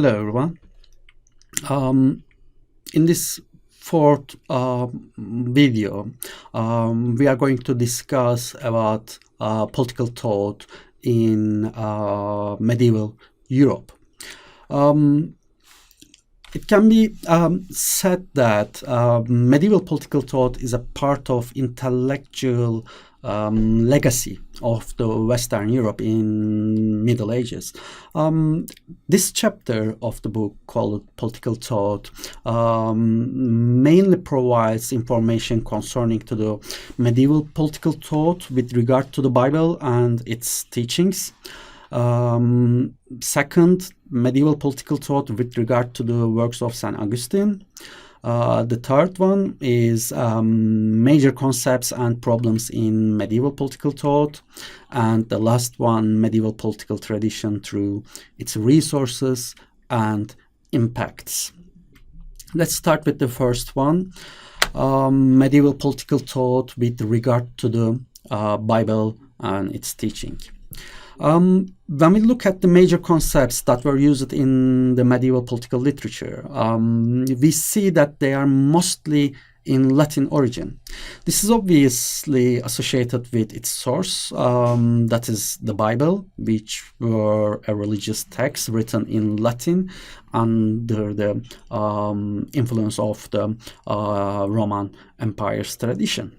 Hello, everyone. In this fourth video, we are going to discuss about political thought in medieval Europe. It can be said that medieval political thought is a part of intellectual legacy of the Western Europe in Middle Ages. This chapter of the book, called Political Thought, mainly provides information concerning to the medieval political thought with regard to the Bible and its teachings. Second, medieval political thought with regard to the works of St. Augustine. The third one is major concepts and problems in medieval political thought. And the last one, medieval political tradition through its resources and impacts. Let's start with the first one, medieval political thought with regard to the Bible and its teaching. When we look at the major concepts that were used in the medieval political literature, we see that they are mostly in Latin origin. This is obviously associated with its source, that is the Bible, which were a religious text written in Latin under the influence of the Roman Empire's tradition.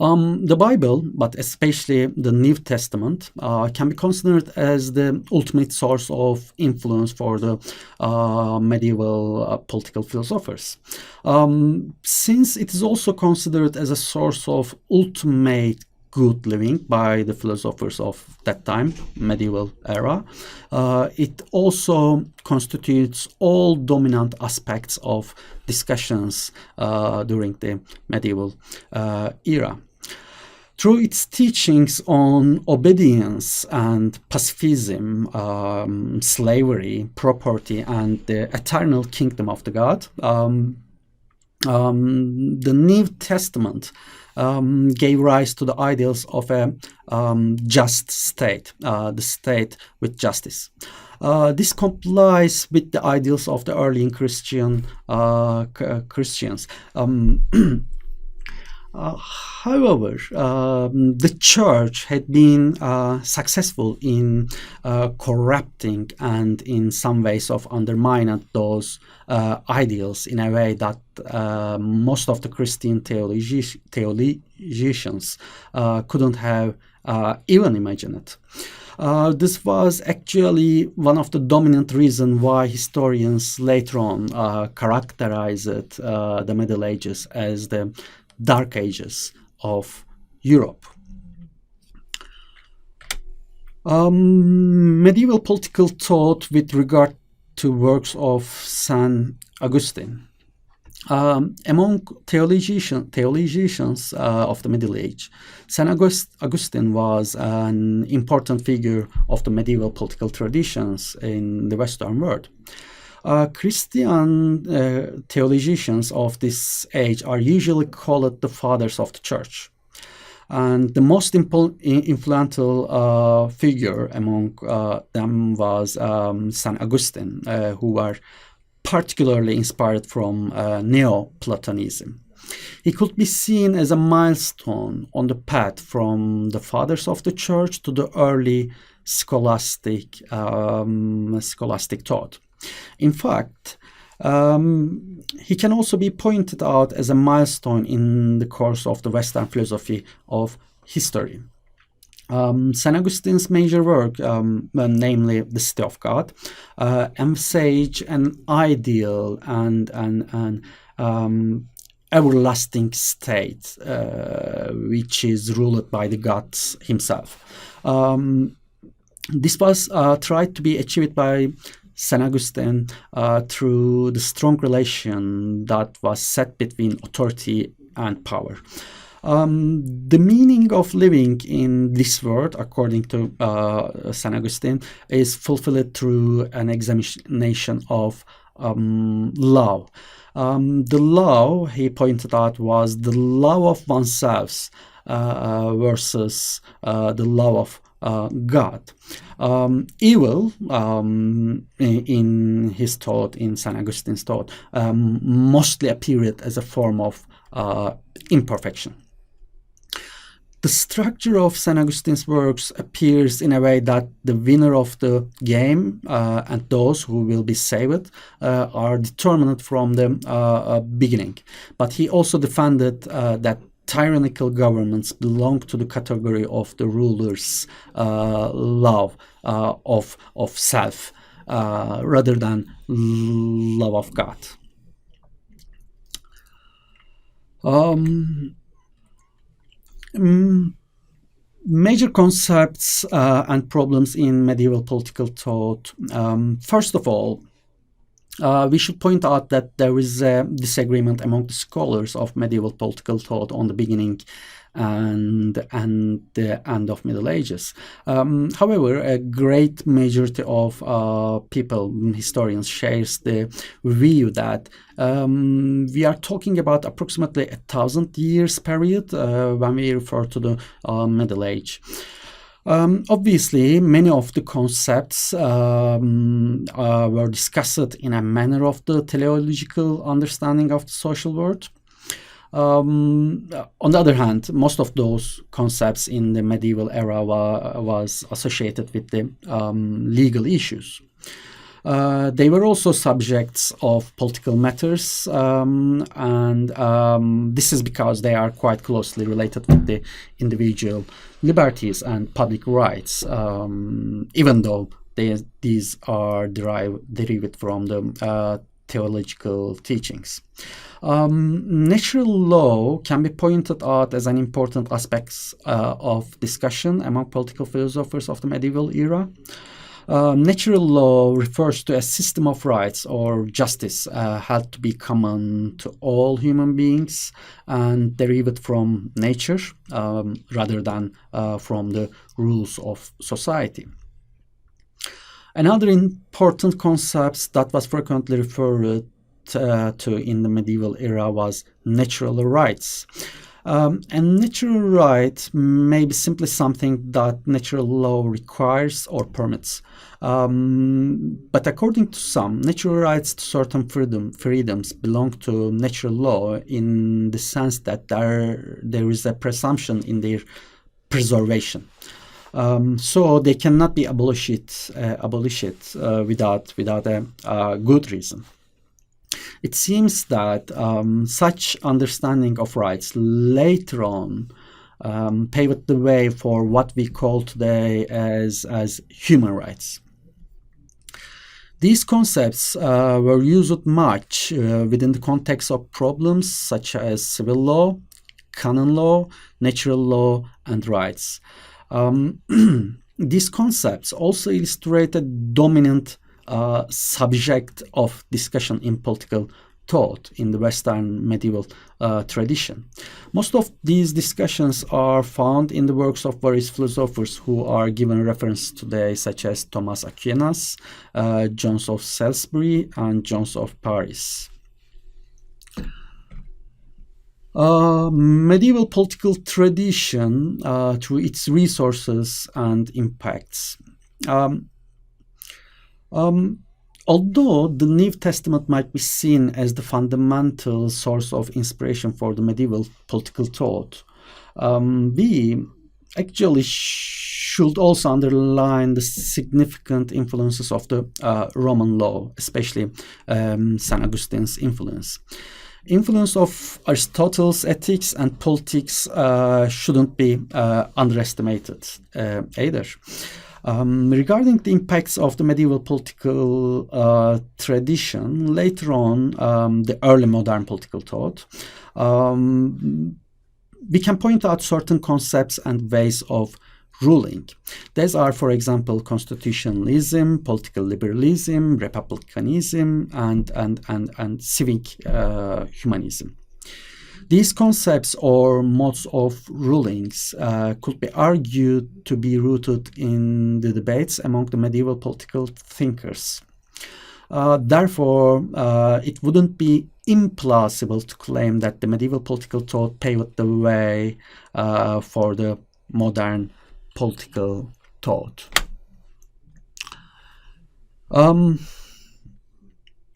The Bible, but especially the New Testament, can be considered as the ultimate source of influence for the medieval political philosophers. Since it is also considered as a source of ultimate good living by the philosophers of that time, medieval era, it also constitutes all dominant aspects of discussions during the medieval era. Through its teachings on obedience and pacifism, slavery, property, and the eternal kingdom of the God, the New Testament gave rise to the ideals of a just state, the state with justice. This complies with the ideals of the early Christians. However, the church had been successful in corrupting and in some ways of undermining those ideals in a way that most of the Christian theologians couldn't have even imagined it. This was actually one of the dominant reasons why historians later on characterized the Middle Ages as the Dark Ages of Europe. Medieval political thought with regard to works of St. Augustine. Among theologians of the Middle Age, St. Augustine was an important figure of the medieval political traditions in the Western world. Christian theologians of this age are usually called the fathers of the church. And the most influential figure among them was St. Augustine, who were particularly inspired from Neoplatonism. He could be seen as a milestone on the path from the fathers of the church to the early scholastic thought. In fact, he can also be pointed out as a milestone in the course of the Western philosophy of history. St. Augustine's major work, namely The City of God, emphasized an ideal and everlasting state, which is ruled by the God himself. This was tried to be achieved by St. Augustine through the strong relation that was set between authority and power. The meaning of living in this world, according to St. Augustine, is fulfilled through an examination of law. The law, he pointed out, was the law of oneself versus the law of God. Evil, in his thought, in St. Augustine's thought, mostly appeared as a form of imperfection. The structure of St. Augustine's works appears in a way that the winner of the game and those who will be saved are determined from the beginning. But he also defended that tyrannical governments belong to the category of the ruler's love of self rather than love of God. Major concepts and problems in medieval political thought. First of all, we should point out that there is a disagreement among the scholars of medieval political thought on the beginning and the end of Middle Ages. However, a great majority of people, historians, shares the view that we are talking about approximately 1,000 years period when we refer to the Middle Age. Obviously, many of the concepts were discussed in a manner of the teleological understanding of the social world. On the other hand, most of those concepts in the medieval era was associated with the legal issues. They were also subjects of political matters, and this is because they are quite closely related with the individual liberties and public rights, even though these are derived from the theological teachings. Natural law can be pointed out as an important aspect of discussion among political philosophers of the medieval era. Natural law refers to a system of rights or justice held to be common to all human beings and derived from nature rather than from the rules of society. Another important concept that was frequently referred to in the medieval era was natural rights. And natural right may be simply something that natural law requires or permits. But according to some, natural rights to certain freedoms belong to natural law in the sense that there is a presumption in their preservation. So they cannot be abolished without a good reason. It seems that such understanding of rights later on paved the way for what we call today as human rights. These concepts were used much within the context of problems such as civil law, canon law, natural law, and rights. These concepts also illustrate a dominant subject of discussion in political thought in the Western medieval tradition. Most of these discussions are found in the works of various philosophers who are given reference today, such as Thomas Aquinas, John of Salisbury, and John of Paris. Medieval political tradition through its resources and impacts. Although the New Testament might be seen as the fundamental source of inspiration for the medieval political thought, we actually should also underline the significant influences of the Roman law, especially St. Augustine's influence. Influence of Aristotle's ethics and politics shouldn't be underestimated either. Regarding the impacts of the medieval political tradition, later on, the early modern political thought, we can point out certain concepts and ways of ruling. These are, for example, constitutionalism, political liberalism, republicanism, and civic humanism. These concepts or modes of rulings could be argued to be rooted in the debates among the medieval political thinkers. Therefore, it wouldn't be implausible to claim that the medieval political thought paved the way for the modern political thought.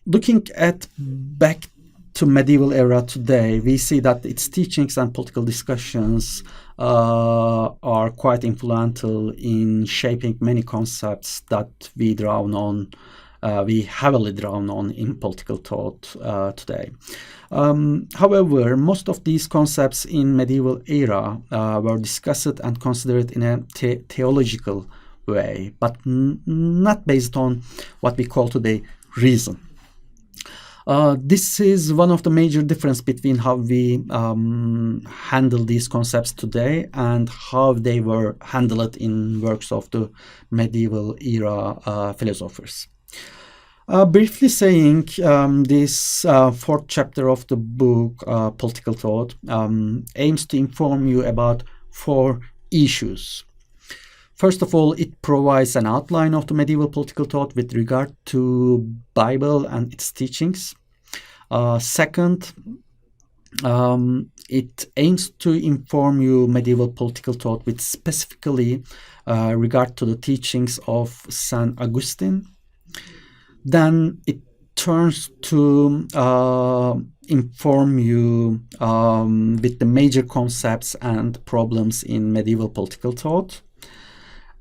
Looking back to medieval era today, we see that its teachings and political discussions are quite influential in shaping many concepts that we heavily drawn on in political thought today. However, most of these concepts in medieval era were discussed and considered in a theological way, but not based on what we call today reason. This is one of the major difference between how we handle these concepts today and how they were handled in works of the medieval era philosophers. Briefly saying, this fourth chapter of the book, Political Thought, aims to inform you about 4 issues. First of all, it provides an outline of the medieval political thought with regard to Bible and its teachings. Second, it aims to inform you medieval political thought with specifically regard to the teachings of St. Augustine. Then it turns to inform you with the major concepts and problems in medieval political thought.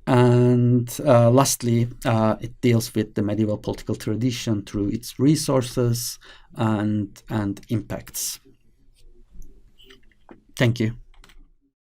And lastly, it deals with the medieval political tradition through its resources and impacts. Thank you.